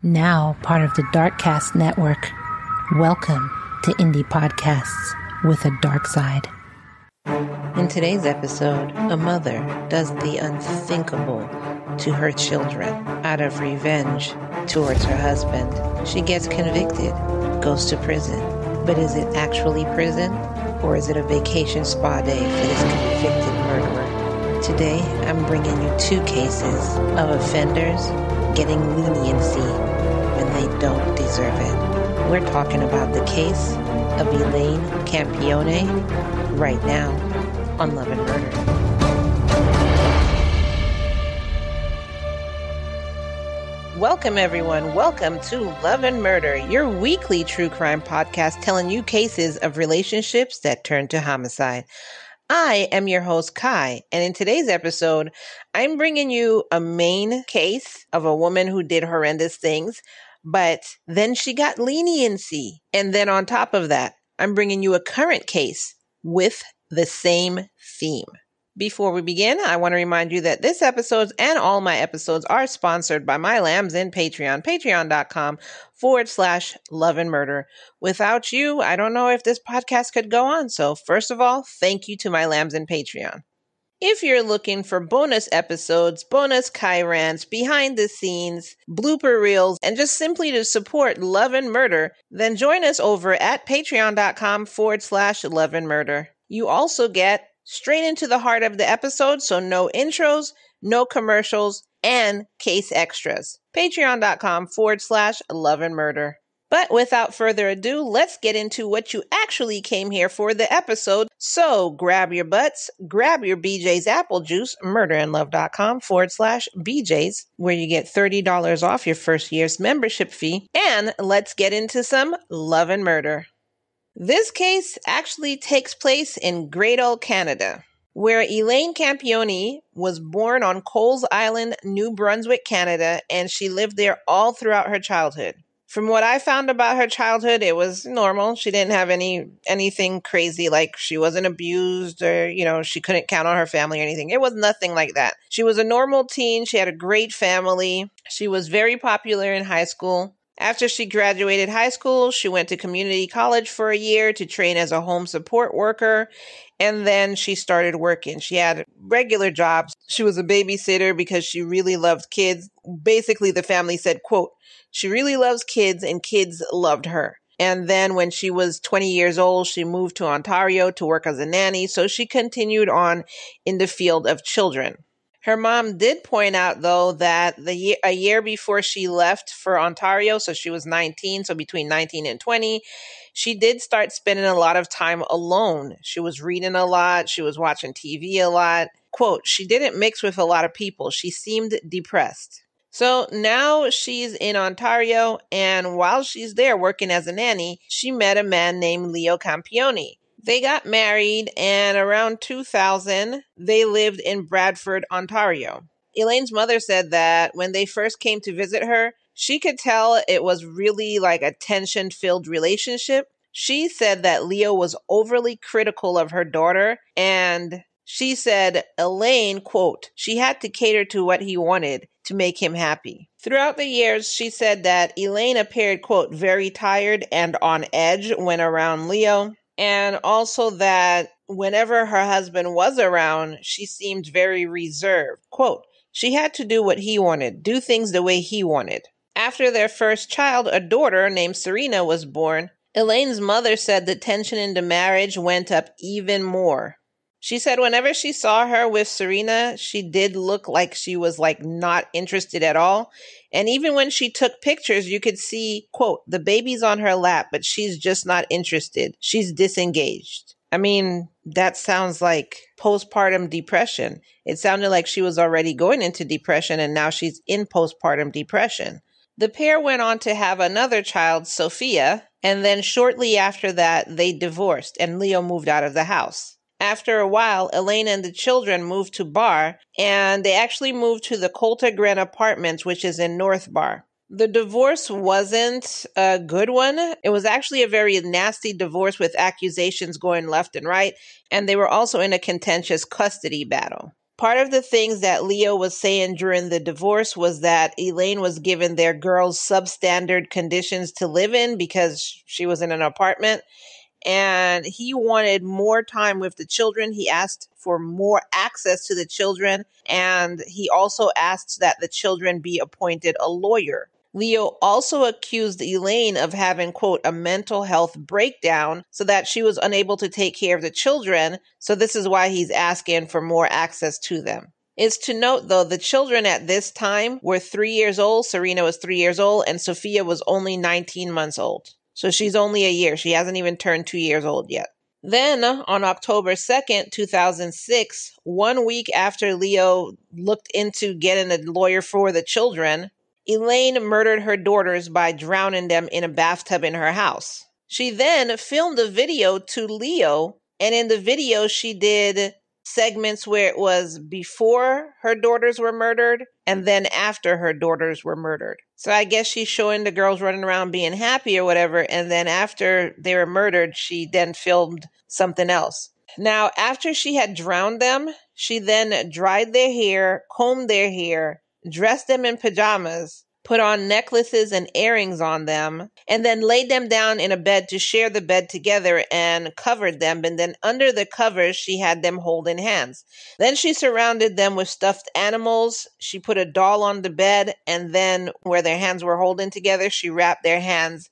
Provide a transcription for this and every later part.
Now part of the Darkcast Network. Welcome to Indie Podcasts with a dark side. In today's episode, a mother does the unthinkable to her children out of revenge towards her husband. She gets convicted, goes to prison. But is it actually prison, or is it a vacation spa day for this convicted murderer? Today, I'm bringing you two cases of offenders getting leniency when they don't deserve it. We're talking about the case of Elaine Campione right now on Love and Murder. Welcome, everyone. Welcome to Love and Murder, your weekly true crime podcast telling you cases of relationships that turn to homicide. I am your host, Kai, and in today's episode, I'm bringing you a main case of a woman who did horrendous things, but then she got leniency. And then on top of that, I'm bringing you a current case with the same theme. Before we begin, I want to remind you that this episode and all my episodes are sponsored by my lambs in Patreon, patreon.com/love and murder. Without you, I don't know if this podcast could go on. So first of all, thank you to my lambs in Patreon. If you're looking for bonus episodes, bonus Kai rants, behind the scenes, blooper reels, and just simply to support Love and Murder, then join us over at patreon.com/love and murder. You also get straight into the heart of the episode, so no intros, no commercials, and case extras. Patreon.com/love and murder. But without further ado, let's get into what you actually came here for the episode. So grab your butts, grab your BJ's apple juice, murderandlove.com/BJ's, where you get $30 off your first year's membership fee. And let's get into some Love and Murder. This case actually takes place in Great Old Canada, where Elaine Campione was born on Coles Island, New Brunswick, Canada, and she lived there all throughout her childhood. From what I found about her childhood, it was normal. She didn't have anything crazy, like she wasn't abused or, she couldn't count on her family or anything. It was nothing like that. She was a normal teen. She had a great family. She was very popular in high school. After she graduated high school, she went to community college for a year to train as a home support worker, and then she started working. She had regular jobs. She was a babysitter because she really loved kids. Basically, the family said, quote, she really loves kids and kids loved her. And then when she was 20 years old, she moved to Ontario to work as a nanny, so she continued on in the field of children. Her mom did point out, though, that a year before she left for Ontario, so she was 19, so between 19 and 20, she did start spending a lot of time alone. She was reading a lot. She was watching TV a lot. Quote, she didn't mix with a lot of people. She seemed depressed. So now she's in Ontario, and while she's there working as a nanny, she met a man named Leo Campione. They got married, and around 2000, they lived in Bradford, Ontario. Elaine's mother said that when they first came to visit her, she could tell it was really like a tension-filled relationship. She said that Leo was overly critical of her daughter, and she said Elaine, quote, she had to cater to what he wanted to make him happy. Throughout the years, she said that Elaine appeared, quote, very tired and on edge when around Leo. And also that whenever her husband was around, she seemed very reserved. Quote, she had to do what he wanted, do things the way he wanted. After their first child, a daughter named Serena was born, Elaine's mother said the tension in the marriage went up even more. She said whenever she saw her with Serena, she did look like she was not interested at all. And even when she took pictures, you could see, quote, the baby's on her lap, but she's just not interested. She's disengaged. I mean, that sounds like postpartum depression. It sounded like she was already going into depression and now she's in postpartum depression. The pair went on to have another child, Sophia, and then shortly after that, they divorced and Leo moved out of the house. After a while, Elaine and the children moved to Bar, and they actually moved to the Coulter Glen Apartments, which is in North Bar. The divorce wasn't a good one. It was actually a very nasty divorce with accusations going left and right, and they were also in a contentious custody battle. Part of the things that Leo was saying during the divorce was that Elaine was giving their girls substandard conditions to live in because she was in an apartment. And he wanted more time with the children. He asked for more access to the children. And he also asked that the children be appointed a lawyer. Leo also accused Elaine of having, quote, a mental health breakdown so that she was unable to take care of the children. So this is why he's asking for more access to them. It's to note, though, the children at this time were 3 years old. Serena was 3 years old, and Sophia was only 19 months old. So she's only a year. She hasn't even turned 2 years old yet. Then, on October 2nd, 2006, 1 week after Leo looked into getting a lawyer for the children, Elaine murdered her daughters by drowning them in a bathtub in her house. She then filmed a video to Leo, and in the video she did segments where it was before her daughters were murdered and then after her daughters were murdered. So I guess she's showing the girls running around being happy or whatever, and then after they were murdered, she then filmed something else. Now, after she had drowned them, she then dried their hair, combed their hair, dressed them in pajamas, put on necklaces and earrings on them, and then laid them down in a bed to share the bed together and covered them. And then under the covers, she had them holding hands. Then she surrounded them with stuffed animals. She put a doll on the bed, and then where their hands were holding together, she wrapped their hands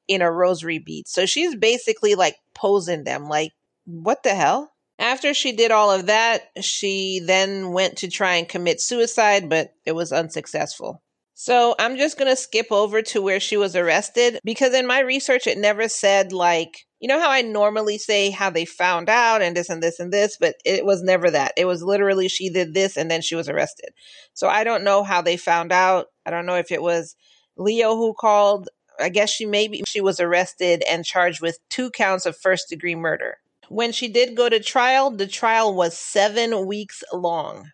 in a rosary bead. So she's basically like posing them, like, what the hell? After she did all of that, she then went to try and commit suicide, but it was unsuccessful. So I'm just going to skip over to where she was arrested because in my research, it never said like, you know how I normally say how they found out and this and this and this, but it was never that. It was literally she did this and then she was arrested. So I don't know how they found out. I don't know if it was Leo who called. I guess she was arrested and charged with 2 counts of first-degree murder. When she did go to trial, the trial was 7 weeks long.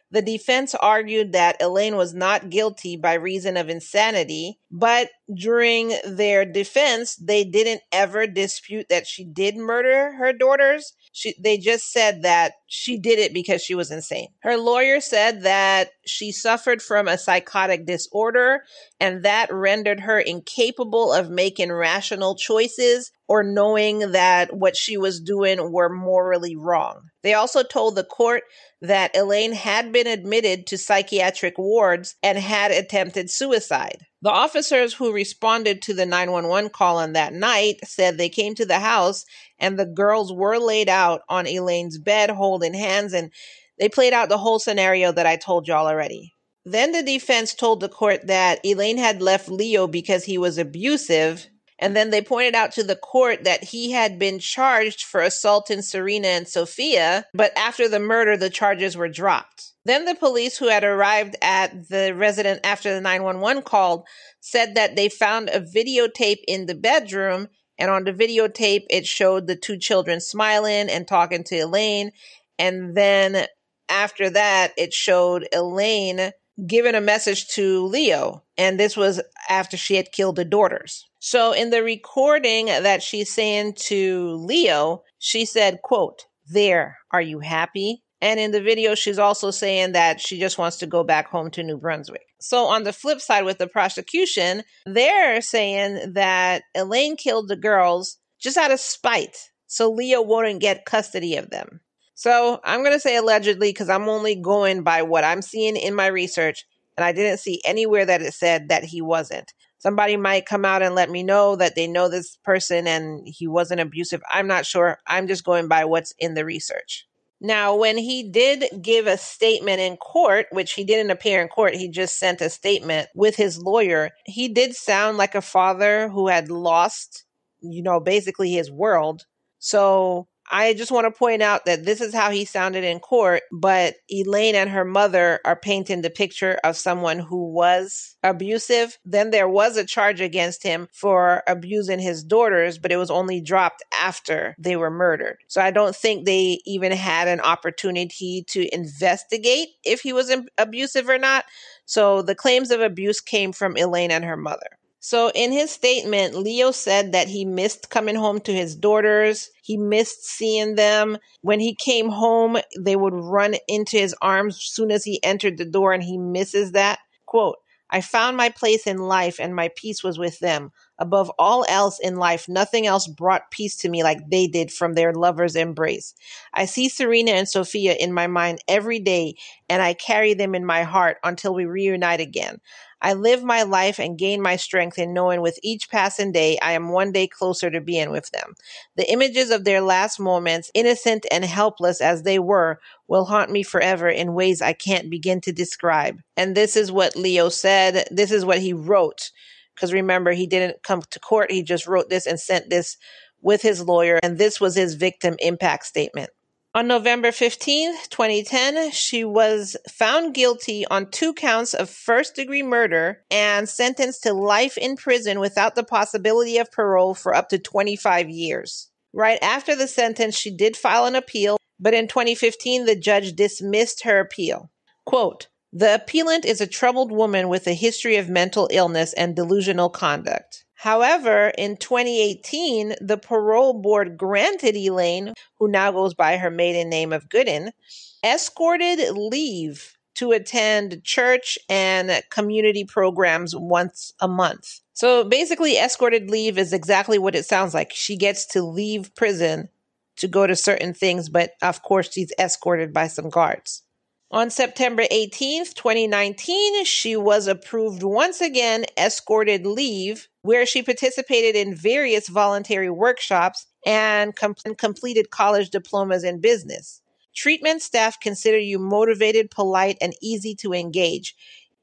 The defense argued that Elaine was not guilty by reason of insanity, but during their defense, they didn't ever dispute that she did murder her daughters. They just said that she did it because she was insane. Her lawyer said that she suffered from a psychotic disorder and that rendered her incapable of making rational choices or knowing that what she was doing were morally wrong. They also told the court that Elaine had been admitted to psychiatric wards and had attempted suicide. The officers who responded to the 911 call on that night said they came to the house and the girls were laid out on Elaine's bed holding hands, and they played out the whole scenario that I told y'all already. Then the defense told the court that Elaine had left Leo because he was abusive. And then they pointed out to the court that he had been charged for assaulting Serena and Sophia, but after the murder, the charges were dropped. Then the police who had arrived at the residence after the 911 called said that they found a videotape in the bedroom, and on the videotape, it showed the 2 children smiling and talking to Elaine. And then after that, it showed Elaine giving a message to Leo, and this was after she had killed the daughters. So in the recording that she's saying to Leo, she said, quote, "There, are you happy?" And in the video, she's also saying that she just wants to go back home to New Brunswick. So on the flip side with the prosecution, they're saying that Elaine killed the girls just out of spite, so Leo wouldn't get custody of them. So I'm going to say allegedly because I'm only going by what I'm seeing in my research, and I didn't see anywhere that it said that he wasn't. Somebody might come out and let me know that they know this person and he wasn't abusive. I'm not sure. I'm just going by what's in the research. Now, when he did give a statement in court, which he didn't appear in court, he just sent a statement with his lawyer, he did sound like a father who had lost, basically his world. So I just want to point out that this is how he sounded in court, but Elaine and her mother are painting the picture of someone who was abusive. Then there was a charge against him for abusing his daughters, but it was only dropped after they were murdered. So I don't think they even had an opportunity to investigate if he was abusive or not. So the claims of abuse came from Elaine and her mother. So in his statement, Leo said that he missed coming home to his daughters. He missed seeing them. When he came home, they would run into his arms as soon as he entered the door, and he misses that. Quote, I found my place in life and my peace was with them. Above all else in life, nothing else brought peace to me like they did from their lover's embrace. I see Serena and Sophia in my mind every day, and I carry them in my heart until we reunite again. I live my life and gain my strength in knowing with each passing day I am one day closer to being with them. The images of their last moments, innocent and helpless as they were, will haunt me forever in ways I can't begin to describe. And this is what Leo said. This is what he wrote. Because remember, he didn't come to court. He just wrote this and sent this with his lawyer. And this was his victim impact statement. On November 15th, 2010, she was found guilty on 2 counts of first-degree murder and sentenced to life in prison without the possibility of parole for up to 25 years. Right after the sentence, she did file an appeal, but in 2015, the judge dismissed her appeal. Quote, the appellant is a troubled woman with a history of mental illness and delusional conduct. However, in 2018, the parole board granted Elaine, who now goes by her maiden name of Gooden, escorted leave to attend church and community programs once a month. So basically, escorted leave is exactly what it sounds like. She gets to leave prison to go to certain things, but of course, she's escorted by some guards. On September 18th, 2019, she was approved once again escorted leave, where she participated in various voluntary workshops and completed college diplomas in business. Treatment staff consider you motivated, polite, and easy to engage.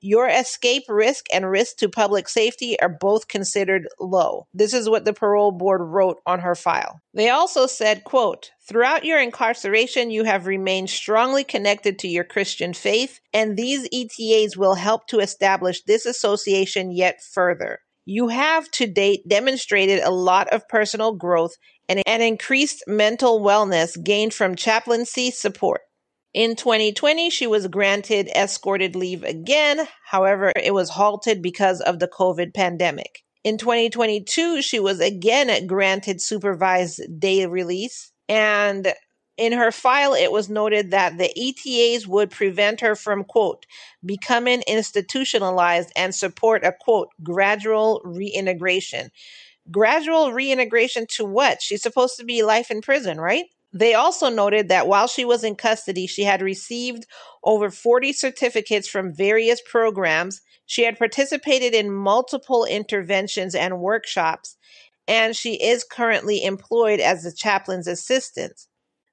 Your escape risk and risk to public safety are both considered low. This is what the parole board wrote on her file. They also said, quote, throughout your incarceration, you have remained strongly connected to your Christian faith, and these ETAs will help to establish this association yet further. You have to date demonstrated a lot of personal growth and increased mental wellness gained from chaplaincy support. In 2020, she was granted escorted leave again. However, it was halted because of the COVID pandemic. In 2022, she was again granted supervised day release. And in her file, it was noted that the ETAs would prevent her from, quote, becoming institutionalized and support a, quote, gradual reintegration. Gradual reintegration to what? She's supposed to be life in prison, right? They also noted that while she was in custody, she had received over 40 certificates from various programs. She had participated in multiple interventions and workshops, and she is currently employed as the chaplain's assistant.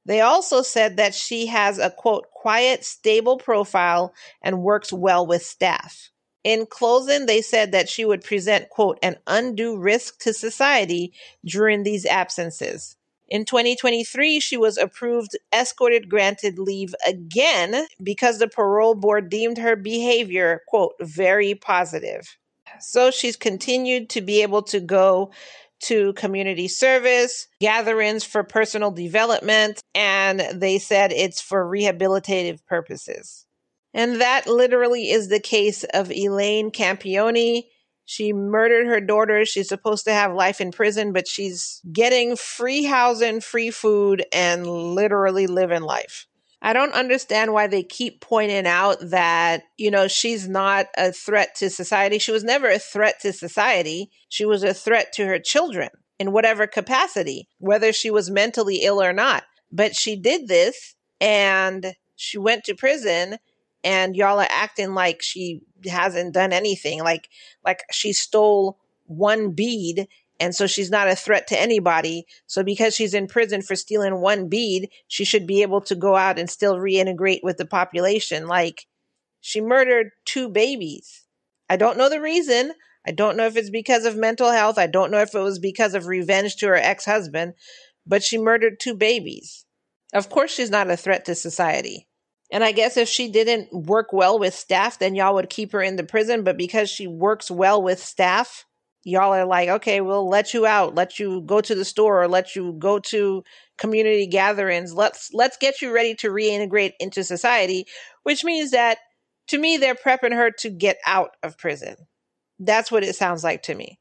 They also said that she has a, quote, quiet, stable profile and works well with staff. In closing, they said that she would present, quote, an undue risk to society during these absences. In 2023, she was approved escorted granted leave again because the parole board deemed her behavior, quote, very positive. So she's continued to be able to go to community service, gatherings for personal development, and they said it's for rehabilitative purposes. And that literally is the case of Elaine Campione. She murdered her daughter. She's supposed to have life in prison, but she's getting free housing, free food, and literally living life. I don't understand why they keep pointing out that, she's not a threat to society. She was never a threat to society. She was a threat to her children in whatever capacity, whether she was mentally ill or not. But she did this and she went to prison. And y'all are acting like she hasn't done anything, like she stole one bead, and so she's not a threat to anybody. So because she's in prison for stealing one bead, she should be able to go out and still reintegrate with the population. Like, she murdered 2 babies. I don't know the reason. I don't know if it's because of mental health. I don't know if it was because of revenge to her ex-husband, but she murdered 2 babies. Of course, she's not a threat to society. And I guess if she didn't work well with staff, then y'all would keep her in the prison. But because she works well with staff, y'all are like, okay, we'll let you out, let you go to the store, or let you go to community gatherings. Let's get you ready to reintegrate into society, which means that, to me, they're prepping her to get out of prison. That's what it sounds like to me.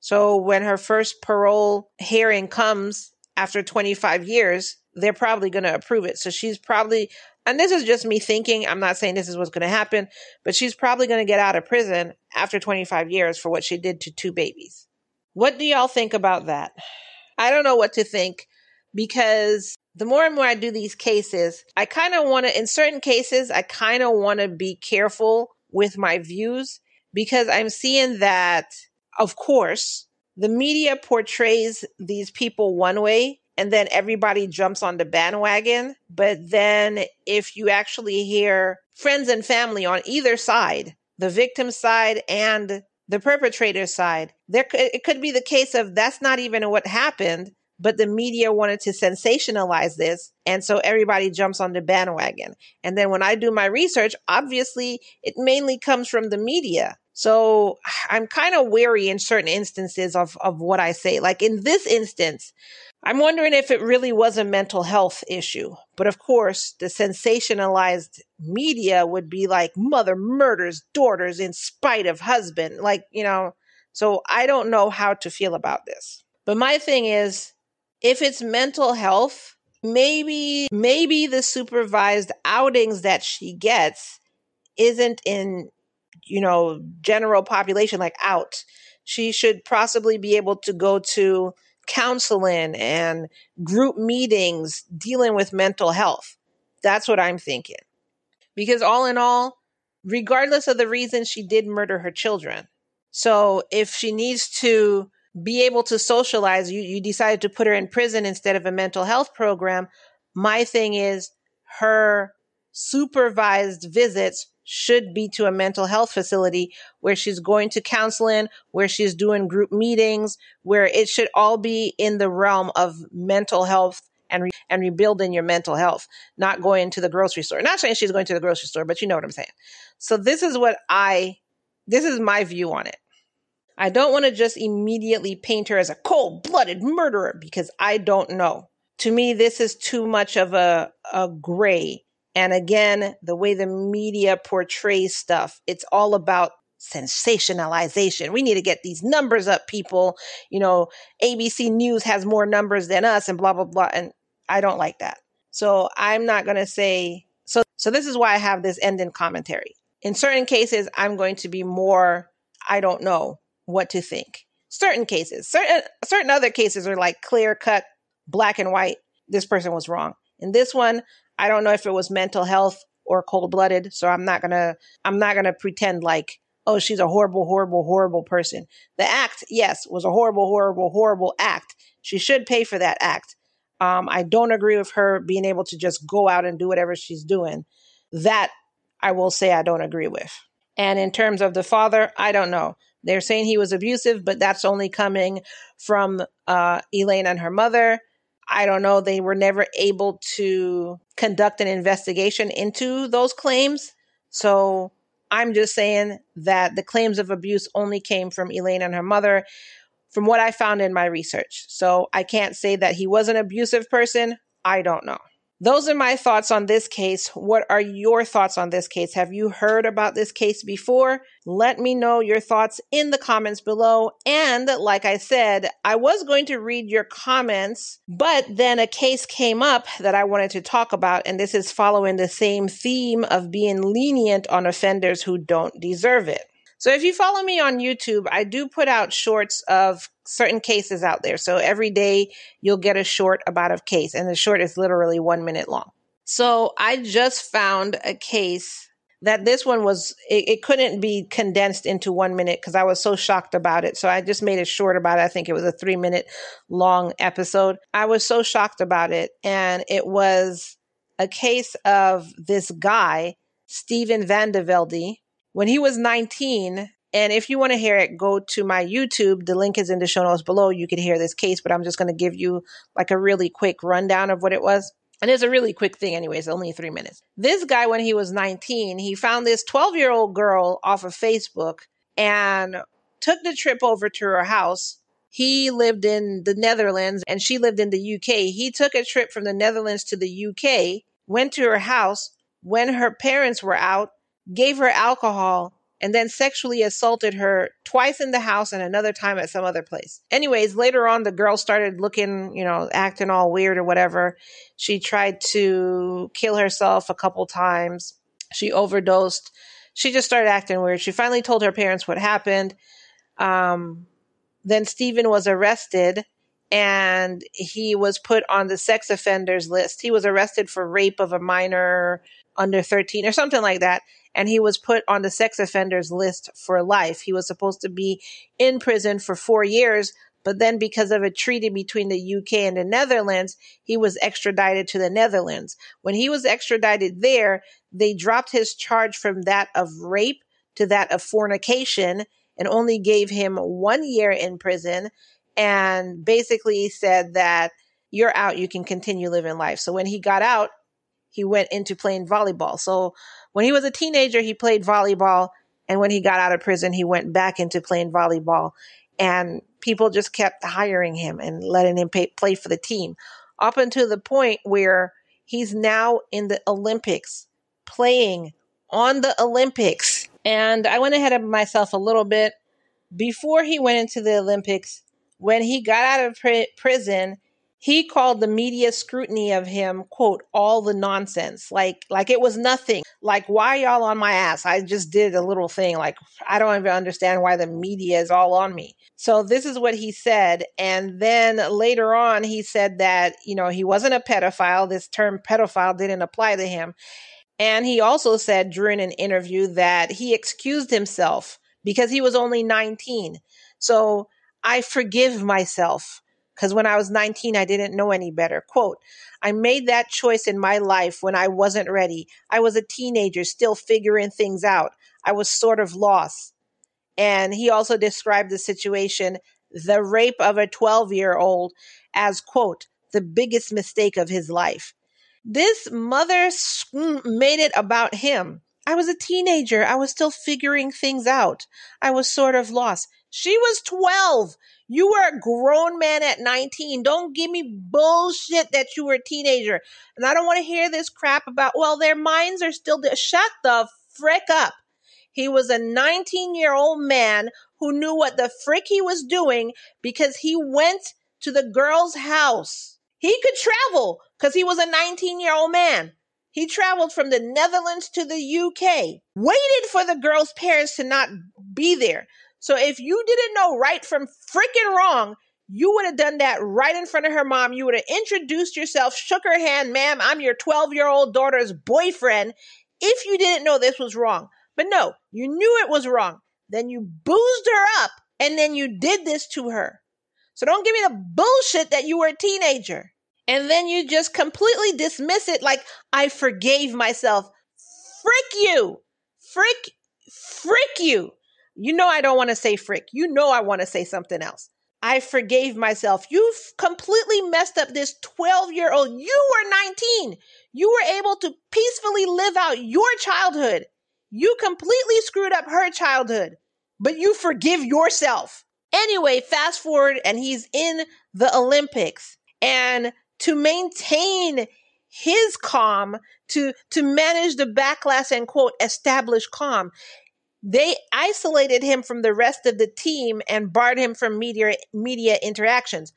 So when her first parole hearing comes after 25 years, they're probably going to approve it. So she's probably, and this is just me thinking, I'm not saying this is what's going to happen, but she's probably going to get out of prison after 25 years for what she did to 2 babies. What do y'all think about that? I don't know what to think, because the more and more I do these cases, I kind of want to, in certain cases, I kind of want to be careful with my views, because I'm seeing that, of course, the media portrays these people one way and then everybody jumps on the bandwagon. But then if you actually hear friends and family on either side, the victim side and the perpetrator side, it could be the case of that's not even what happened, but the media wanted to sensationalize this. And so everybody jumps on the bandwagon. And then when I do my research, obviously it mainly comes from the media. So I'm kind of wary in certain instances of what I say. Like in this instance, I'm wondering if it really was a mental health issue. But of course, the sensationalized media would be like, mother murders daughters in spite of husband. Like, so I don't know how to feel about this. But my thing is, if it's mental health, maybe the supervised outings that she gets isn't in, general population, like out. She should possibly be able to go to counseling and group meetings dealing with mental health. That's what I'm thinking. Because all in all, regardless of the reason, she did murder her children. So if she needs to be able to socialize, you decided to put her in prison instead of a mental health program. My thing is, her supervised visits should be to a mental health facility where she's going to counseling, where she's doing group meetings, where it should all be in the realm of mental health and rebuilding your mental health, not going to the grocery store. Not saying she's going to the grocery store, but you know what I'm saying. So this is my view on it. I don't want to just immediately paint her as a cold-blooded murderer, because I don't know. To me, this is too much of a gray. And again, the way the media portrays stuff, it's all about sensationalization. We need to get these numbers up, people. ABC News has more numbers than us and blah, blah, blah. And I don't like that. So I'm not going to say, so this is why I have this ending commentary. In certain cases, I'm going to be more, I don't know what to think. Certain cases, certain other cases are like clear cut, black and white. This person was wrong. In this one, I don't know if it was mental health or cold-blooded. So I'm not gonna pretend like, oh, she's a horrible, horrible, horrible person. The act, yes, was a horrible, horrible, horrible act. She should pay for that act. I don't agree with her being able to just go out and do whatever she's doing. That I will say I don't agree with. And in terms of the father, I don't know. They're saying he was abusive, but that's only coming from Elaine and her mother. I don't know. They were never able to conduct an investigation into those claims. So I'm just saying that the claims of abuse only came from Elaine and her mother, from what I found in my research. So I can't say that he was an abusive person. I don't know. Those are my thoughts on this case. What are your thoughts on this case? Have you heard about this case before? Let me know your thoughts in the comments below. And like I said, I was going to read your comments, but then a case came up that I wanted to talk about. And this is following the same theme of being lenient on offenders who don't deserve it. So if you follow me on YouTube, I do put out shorts of certain cases out there. So every day you'll get a short about a case, and the short is literally 1 minute long. So I just found a case that this one was, it couldn't be condensed into 1 minute because I was so shocked about it. So I just made a short about it. I think it was a 3 minute long episode. I was so shocked about it. And it was a case of this guy, Steven Velde. When he was 19, and if you want to hear it, go to my YouTube. The link is in the show notes below. You can hear this case, but I'm just going to give you like a really quick rundown of what it was. And it's a really quick thing anyways, only 3 minutes. This guy, when he was 19, he found this 12-year-old girl off of Facebook and took the trip over to her house. He lived in the Netherlands and she lived in the UK. He took a trip from the Netherlands to the UK, went to her house when her parents were out, gave her alcohol, and then sexually assaulted her twice in the house and another time at some other place. Anyways, later on, the girl started looking, acting all weird or whatever. She tried to kill herself a couple times. She overdosed. She just started acting weird. She finally told her parents what happened. Then Steven was arrested and he was put on the sex offenders list. He was arrested for rape of a minor under 13 or something like that. And he was put on the sex offenders list for life. He was supposed to be in prison for 4 years, but then because of a treaty between the UK and the Netherlands, he was extradited to the Netherlands. When he was extradited there, they dropped his charge from that of rape to that of fornication and only gave him 1 year in prison and basically said that you're out, you can continue living life. So when he got out, he went into playing volleyball. So when he was a teenager, he played volleyball. And when he got out of prison, he went back into playing volleyball. And people just kept hiring him and letting him play for the team up until the point where he's now in the Olympics, playing on the Olympics. And I went ahead of myself a little bit. Before he went into the Olympics, when he got out of prison, he called the media scrutiny of him, quote, all the nonsense, like it was nothing. Like, why y'all on my ass? I just did a little thing. Like, I don't even understand why the media is all on me. So this is what he said. And then later on, he said that, he wasn't a pedophile. This term pedophile didn't apply to him. And he also said during an interview that he excused himself because he was only 19. So I forgive myself. Because when I was 19, I didn't know any better. Quote, I made that choice in my life when I wasn't ready. I was a teenager still figuring things out. I was sort of lost. And he also described the situation, the rape of a 12-year-old, as, quote, the biggest mistake of his life. This mother made it about him. I was a teenager. I was still figuring things out. I was sort of lost. She was 12. You were a grown man at 19. Don't give me bullshit that you were a teenager. And I don't want to hear this crap about, well, their minds are still there. Shut the frick up. He was a 19-year-old man who knew what the frick he was doing because he went to the girl's house. He could travel because he was a 19-year-old man. He traveled from the Netherlands to the UK, waited for the girl's parents to not be there. So if you didn't know right from freaking wrong, you would have done that right in front of her mom. You would have introduced yourself, shook her hand, ma'am, I'm your 12-year-old daughter's boyfriend, if you didn't know this was wrong. But no, you knew it was wrong. Then you boozed her up, and then you did this to her. So don't give me the bullshit that you were a teenager. And then you just completely dismiss it like, I forgave myself. Frick you. Frick you. You know I don't want to say frick. You know I want to say something else. I forgave myself. You've completely messed up this 12-year-old. You were 19. You were able to peacefully live out your childhood. You completely screwed up her childhood, but you forgive yourself. Anyway, fast forward and he's in the Olympics. And to maintain his calm, to manage the backlash and, quote, establish calm, they isolated him from the rest of the team and barred him from media interactions.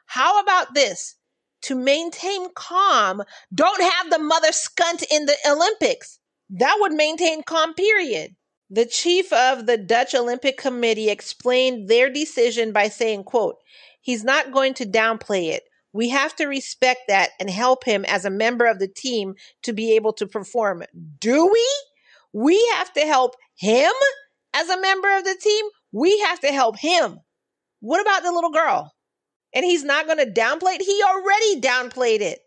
How about this? To maintain calm, don't have the mother scunt in the Olympics. That would maintain calm, period. The chief of the Dutch Olympic Committee explained their decision by saying, quote, he's not going to downplay it. We have to respect that and help him as a member of the team to be able to perform. Do we? We have to help him as a member of the team? We have to help him. What about the little girl? And he's not going to downplay it? He already downplayed it.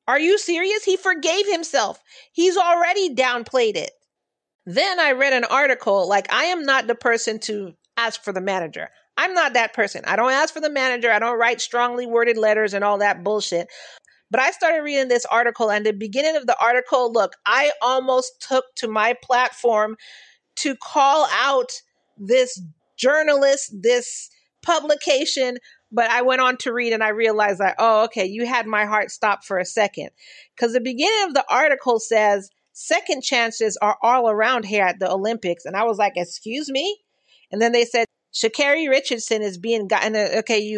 Are you serious? He forgave himself. He's already downplayed it. Then I read an article, like, I am not the person to ask for the manager. I'm not that person. I don't ask for the manager. I don't write strongly worded letters and all that bullshit. But I started reading this article, and the beginning of the article, look, I almost took to my platform to call out this journalist, this publication, but I went on to read and I realized that, oh, okay, you had my heart stop for a second. Because the beginning of the article says, second chances are all around here at the Olympics. And I was like, excuse me? And then they said, Sha'Carri Richardson is being gotten. Okay.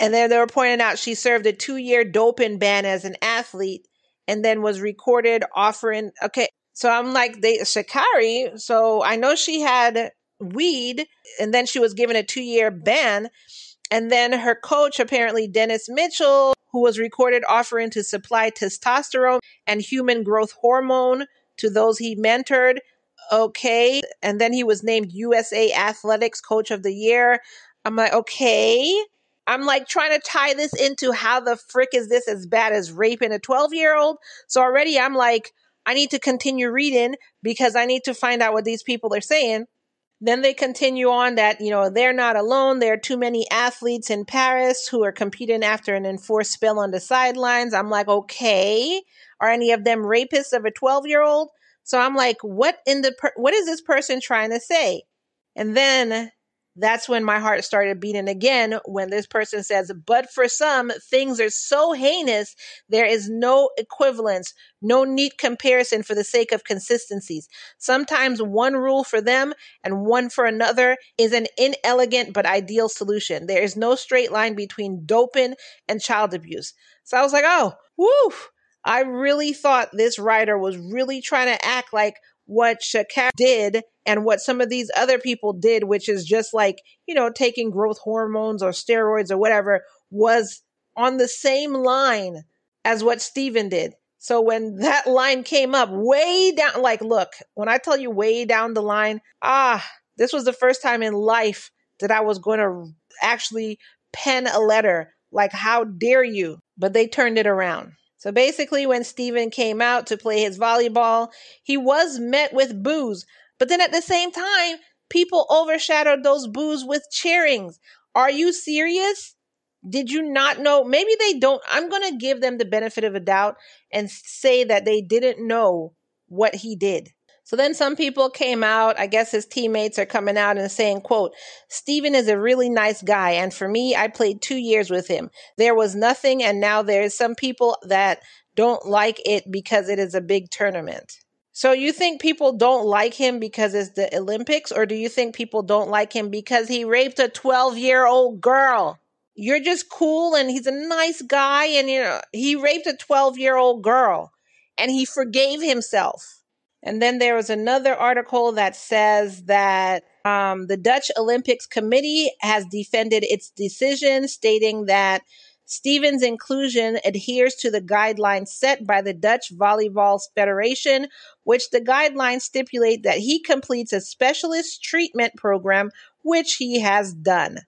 And then they were pointing out she served a 2-year doping ban as an athlete and then was recorded offering. Okay. So I'm like, Sha'Carri. So I know she had weed and then she was given a 2-year ban. And then her coach, apparently Dennis Mitchell, who was recorded offering to supply testosterone and human growth hormone to those he mentored. Okay. And then he was named USA Athletics Coach of the Year. I'm like, okay. I'm like trying to tie this into how the frick is this as bad as raping a 12-year-old? So already I'm like, I need to continue reading because I need to find out what these people are saying. Then they continue on that, they're not alone. There are too many athletes in Paris who are competing after an enforced spell on the sidelines. I'm like, okay. Are any of them rapists of a 12-year-old? So I'm like, what is this person trying to say? And then that's when my heart started beating again when this person says, but for some, things are so heinous, there is no equivalence, no neat comparison for the sake of consistencies. Sometimes one rule for them and one for another is an inelegant but ideal solution. There is no straight line between doping and child abuse. So I was like, oh, woo. I really thought this writer was really trying to act like what Sha'Carri did and what some of these other people did, which is just like, taking growth hormones or steroids or whatever, was on the same line as what Steven did. So when that line came up way down, like, look, when I tell you way down the line, this was the first time in life that I was going to actually pen a letter. Like, how dare you? But they turned it around. So basically, when Steven came out to play his volleyball, he was met with boos. But then at the same time, people overshadowed those boos with cheerings. Are you serious? Did you not know? Maybe they don't. I'm going to give them the benefit of a doubt and say that they didn't know what he did. So then some people came out. I guess his teammates are coming out and saying, quote, Steven is a really nice guy. And for me, I played 2 years with him. There was nothing. And now there's some people that don't like it because it is a big tournament. So you think people don't like him because it's the Olympics? Or do you think people don't like him because he raped a 12-year-old girl? You're just cool and he's a nice guy. And, he raped a 12-year-old girl and he forgave himself. And then there was another article that says that the Dutch Olympics Committee has defended its decision, stating that Steven's inclusion adheres to the guidelines set by the Dutch Volleyball Federation, which the guidelines stipulate that he completes a specialist treatment program, which he has done.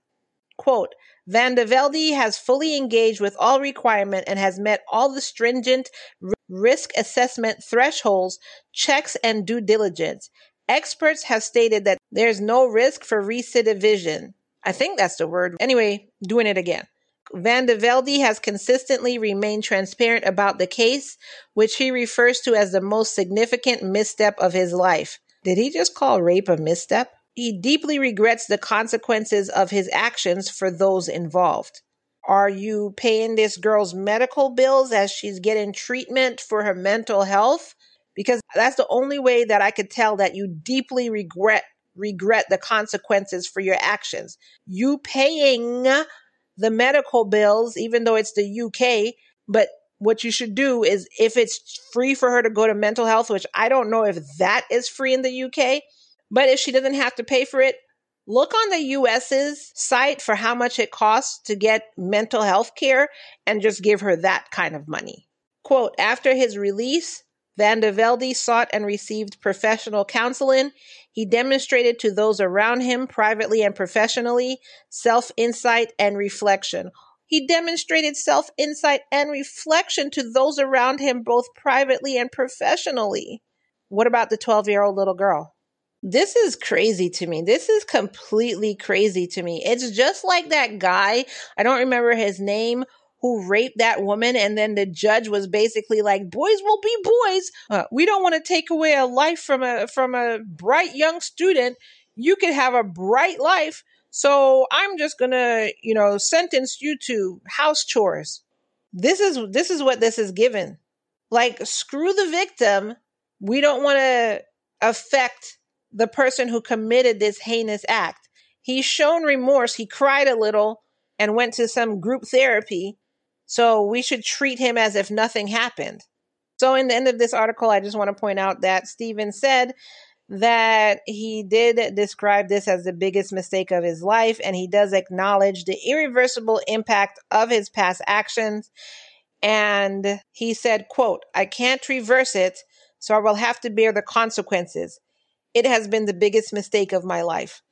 Quote, Velde has fully engaged with all requirement and has met all the stringent risk assessment thresholds, checks, and due diligence. Experts have stated that there's no risk for recidivism. I think that's the word. Anyway, doing it again. Velde has consistently remained transparent about the case, which he refers to as the most significant misstep of his life. Did he just call rape a misstep? He deeply regrets the consequences of his actions for those involved. Are you paying this girl's medical bills as she's getting treatment for her mental health? Because that's the only way that I could tell that you deeply regret the consequences for your actions. You paying the medical bills, even though it's the UK, but what you should do is if it's free for her to go to mental health, which I don't know if that is free in the UK, but if she doesn't have to pay for it, look on the US's site for how much it costs to get mental health care and just give her that kind of money. Quote, after his release, Velde sought and received professional counseling. He demonstrated to those around him, privately and professionally, self-insight and reflection. He demonstrated self-insight and reflection to those around him, both privately and professionally. What about the 12-year-old little girl? This is crazy to me. This is completely crazy to me. It's just like that guy, I don't remember his name, who raped that woman, and then the judge was basically like, boys will be boys. We don't want to take away a life from a bright young student. You could have a bright life, so I'm just gonna, sentence you to house chores. This is what this is given. Like, screw the victim. We don't want to affect the person who committed this heinous act. He's shown remorse. He cried a little and went to some group therapy. So we should treat him as if nothing happened. So in the end of this article, I just want to point out that Steven said that he did describe this as the biggest mistake of his life, and he does acknowledge the irreversible impact of his past actions. And he said, quote, "I can't reverse it, so I will have to bear the consequences. It has been the biggest mistake of my life."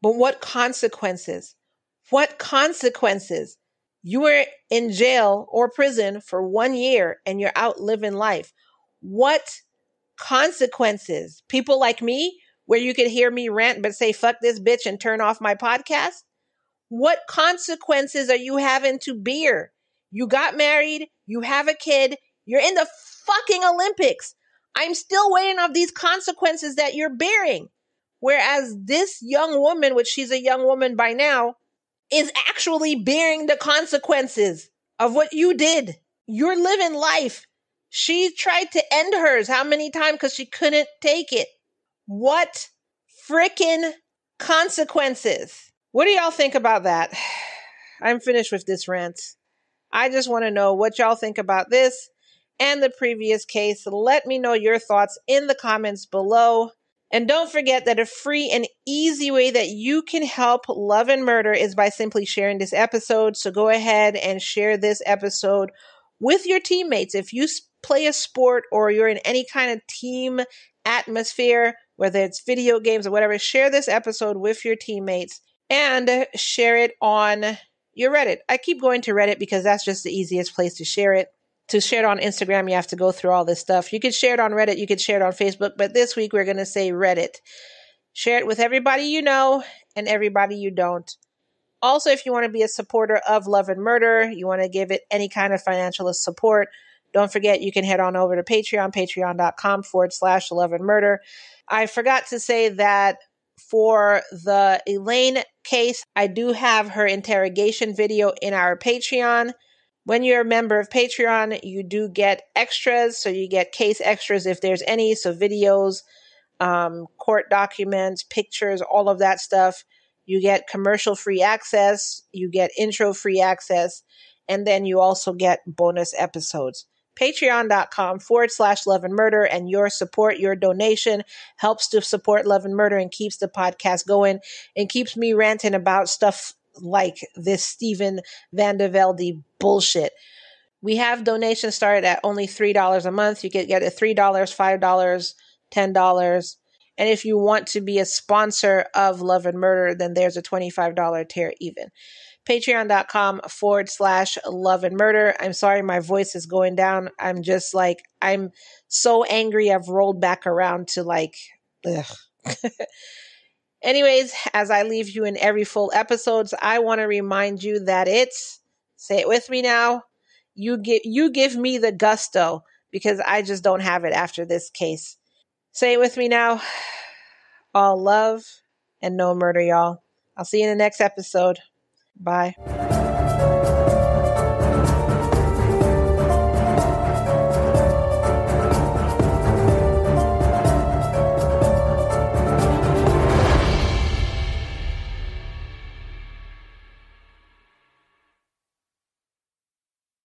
But what consequences? What consequences? You were in jail or prison for 1 year and you're out living life. What consequences? People like me, where you could hear me rant but say, fuck this bitch and turn off my podcast? What consequences are you having to bear? You got married, you have a kid, you're in the fucking Olympics. I'm still waiting on these consequences that you're bearing. Whereas this young woman, which she's a young woman by now, is actually bearing the consequences of what you did. You're living life. She tried to end hers how many times because she couldn't take it? What freaking consequences? What do y'all think about that? I'm finished with this rant. I just want to know what y'all think about this and the previous case. Let me know your thoughts in the comments below. And don't forget that a free and easy way that you can help Love and Murder is by simply sharing this episode. So go ahead and share this episode with your teammates. If you play a sport or you're in any kind of team atmosphere, whether it's video games or whatever, share this episode with your teammates and share it on your Reddit. I keep going to Reddit because that's just the easiest place to share it. To share it on Instagram, you have to go through all this stuff. You could share it on Reddit, you could share it on Facebook, but this week we're going to say Reddit. Share it with everybody you know and everybody you don't. Also, if you want to be a supporter of Love and Murder, you want to give it any kind of financial support, don't forget you can head on over to Patreon, patreon.com/Love and Murder. I forgot to say that for the Elaine case, I do have her interrogation video in our Patreon. When you're a member of Patreon, you do get extras. So you get case extras if there's any. So videos, court documents, pictures, all of that stuff. You get commercial free access. You get intro free access. And then you also get bonus episodes. Patreon.com/Love and Murder. And your support, your donation helps to support Love and Murder and keeps the podcast going and keeps me ranting about stuff like this Steven Velde bullshit. We have donations started at only $3 a month. You can get it $3, $5, $10. And if you want to be a sponsor of Love and Murder, then there's a $25 tier even. Patreon.com/Love and Murder. I'm sorry, my voice is going down. I'm just like, I'm so angry. I've rolled back around to like, ugh. Anyways, as I leave you in every full episodes, I want to remind you that it's, say it with me now, you give me the gusto because I just don't have it after this case. Say it with me now. All love and no murder, y'all. I'll see you in the next episode. Bye.